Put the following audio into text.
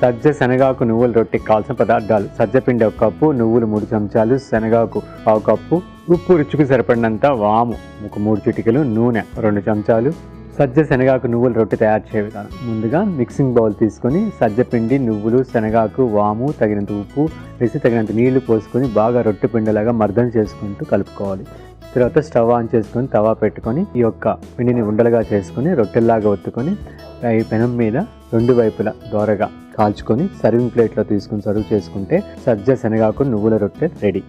సజ్జ శనగాకు నువ్వుల రొట్టెకి కావాల్సిన పదార్థాలు: సజ్జపిండి 1 కప్పు, నువ్వులు 3 చెంచాలు, శనగాకు 1/2 కప్పు, ఉప్పు రుచికి సరిపడినంత, వాము 3 చిటికెలు, నూనె 2 చెంచాలు. సజ్జ శనగాకు నువ్వుల రొట్టె తయారు చేయ విధానం: ముందుగా మిక్సింగ్ బౌల్ తీసుకొని సజ్జపిండి, నువ్వులు, శనగాకు, వాము, తగినంత ఉప్పు వేసి తగినంత నీళ్లు పోసుకొని బాగా రొట్టె పిండిలాగా మర్దన చేసుకుంటూ కలుపుకోవాలి. తర్వాత స్టవ్ ఆన్ చేసుకొని తవా పెట్టుకొని ఈ యొక్క పిండిని ఉండలుగా చేసుకొని రొట్టెల్లాగా ఒత్తుకొని ఈ పెనం మీద 2 వైపులా దోరగా కాల్చుకొని సర్వింగ్ ప్లేట్లో తీసుకొని సర్వ్ చేసుకుంటే సజ్జ శనగాకు నువ్వుల రొట్టె రెడీ.